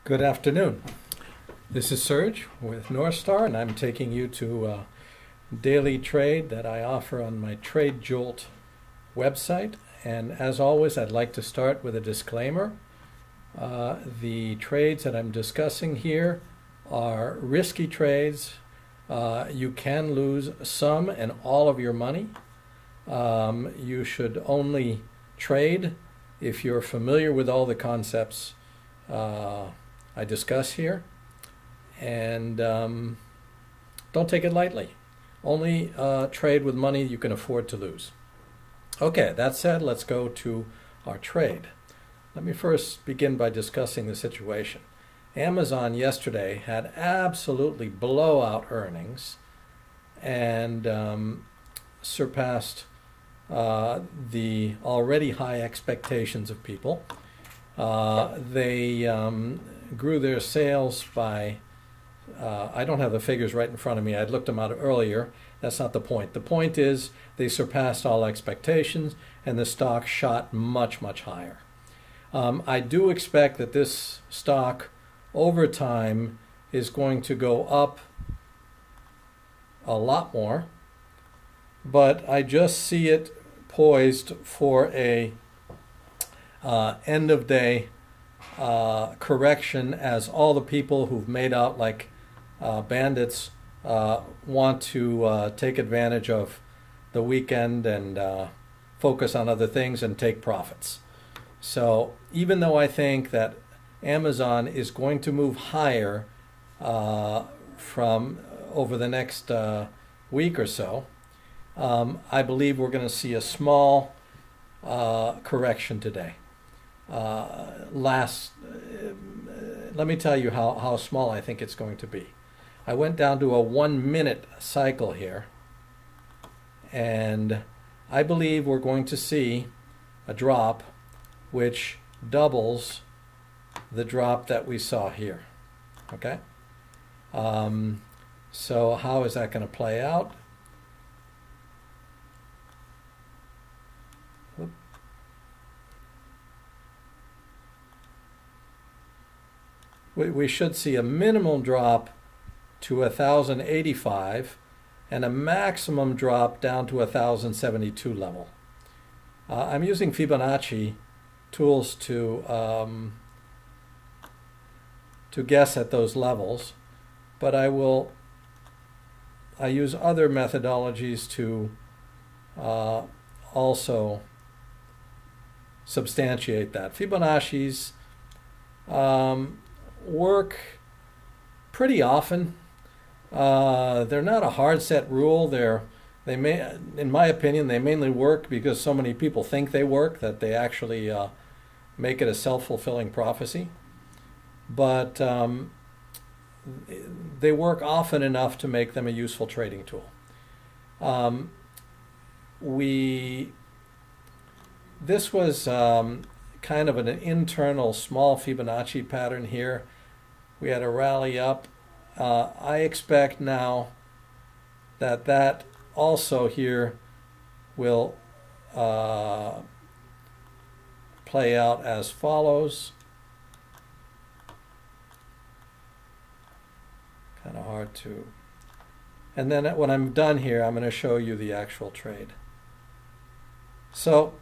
Good afternoon. This is Serge with North Star, and I'm taking you to a daily trade that I offer on my Trade Jolt website. And as always, I'd like to start with a disclaimer. The trades that I'm discussing here are risky trades. You can lose some and all of your money. You should only trade if you're familiar with all the concepts I discuss here, and don't take it lightly. Only trade with money you can afford to lose. Okay, that said, let's go to our trade. Let me first begin by discussing the situation. Amazon yesterday had absolutely blowout earnings and surpassed the already high expectations of people. They grew their sales by, I don't have the figures right in front of me. I'd looked them out earlier. That's not the point. The point is they surpassed all expectations and the stock shot much, much higher. I do expect that this stock over time is going to go up a lot more, but I just see it poised for a end of day correction, as all the people who've made out like bandits want to take advantage of the weekend and focus on other things and take profits. So even though I think that Amazon is going to move higher from over the next week or so, I believe we're going to see a small correction today. Let me tell you how small I think it's going to be. I went down to a 1 minute cycle here, and I believe we're going to see a drop which doubles the drop that we saw here. Okay? So how is that going to play out? We should see a minimum drop to 1,085 and a maximum drop down to 1,072 level. I'm using Fibonacci tools to guess at those levels, but I use other methodologies to also substantiate that. Fibonacci's work pretty often. They're not a hard set rule. They may, in my opinion, they mainly work because so many people think they work that they actually make it a self-fulfilling prophecy. But they work often enough to make them a useful trading tool. This was kind of an internal small Fibonacci pattern here. We had a rally up. I expect now that also here will play out as follows. Kind of hard to. And then when I'm done here, I'm going to show you the actual trade. So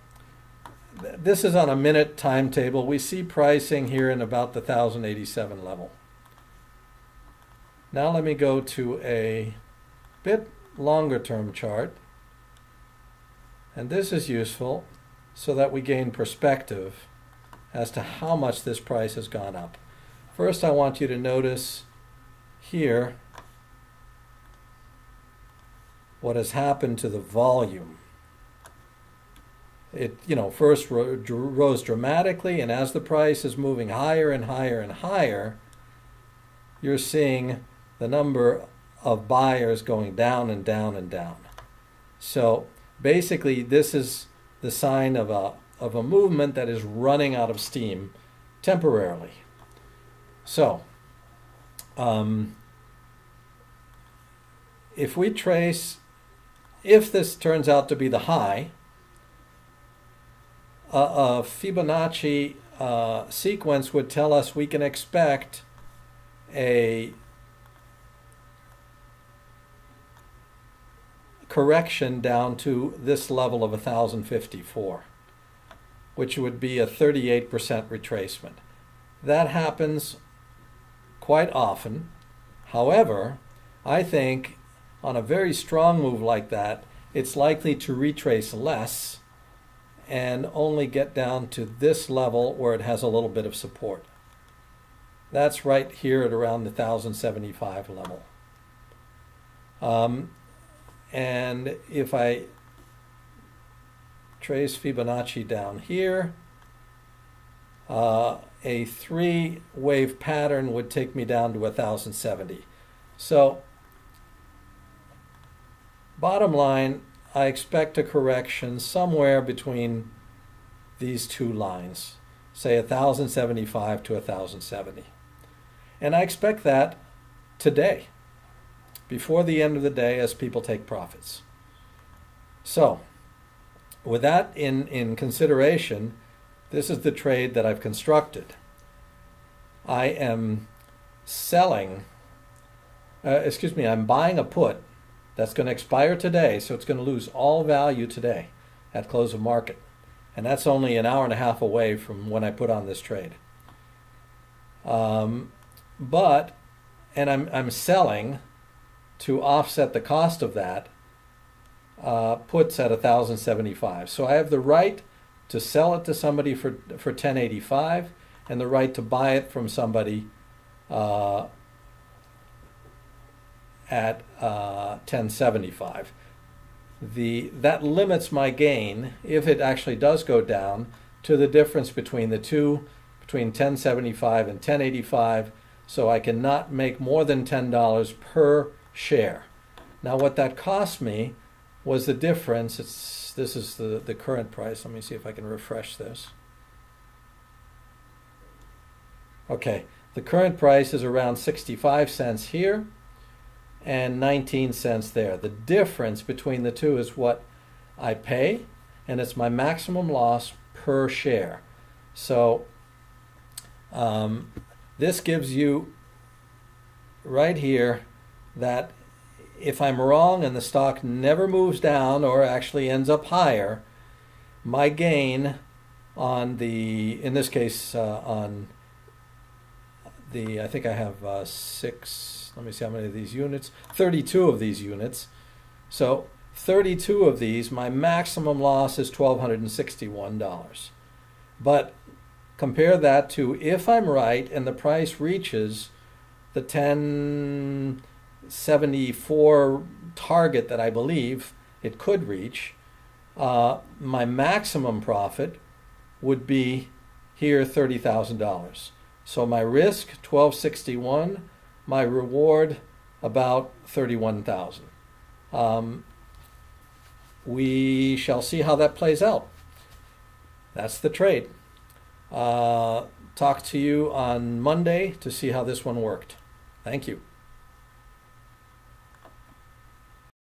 this is on a minute timetable. We see pricing here in about the 1,087 level. Now let me go to a bit longer term chart. And this is useful so that we gain perspective as to how much this price has gone up. First, I want you to notice here what has happened to the volume. It, first rose dramatically, and as the price is moving higher and higher and higher, you're seeing the number of buyers going down and down and down. So basically, this is the sign of a movement that is running out of steam temporarily. So if we trace, if this turns out to be the high, a Fibonacci sequence would tell us we can expect a correction down to this level of 1054, which would be a 38% retracement. That happens quite often. However, I think on a very strong move like that, it's likely to retrace less and only get down to this level where it has a little bit of support. That's right here at around the 1075 level. And if I trace Fibonacci down here, a 3-wave pattern would take me down to 1070. So, bottom line, I expect a correction somewhere between these two lines, say 1075 to 1070. And I expect that today, before the end of the day, as people take profits. So, with that in consideration, this is the trade that I've constructed. I am I'm buying a put that's going to expire today, so it's going to lose all value today at close of market. And that's only an hour and a half away from when I put on this trade. I'm selling to offset the cost of that puts at 1075. So I have the right to sell it to somebody for 1085 and the right to buy it from somebody at 1075. That limits my gain, if it actually does go down, to the difference between the two, between 1075 and 1085, so I cannot make more than $10 per share. Now what that cost me was the difference. This is the current price. Let me see if I can refresh this. Okay, the current price is around 65 cents here and 19 cents there. The difference between the two is what I pay, and it's my maximum loss per share. So this gives you right here that if I'm wrong and the stock never moves down or actually ends up higher, my gain on in this case, on the, I think I have let me see how many of these units, 32 of these units. So 32 of these, my maximum loss is $1,261. But compare that to if I'm right and the price reaches the 1074 target that I believe it could reach, my maximum profit would be here $30,000. So my risk, $1,261, my reward, about $31,000. We shall see how that plays out. That's the trade. Talk to you on Monday to see how this one worked. Thank you.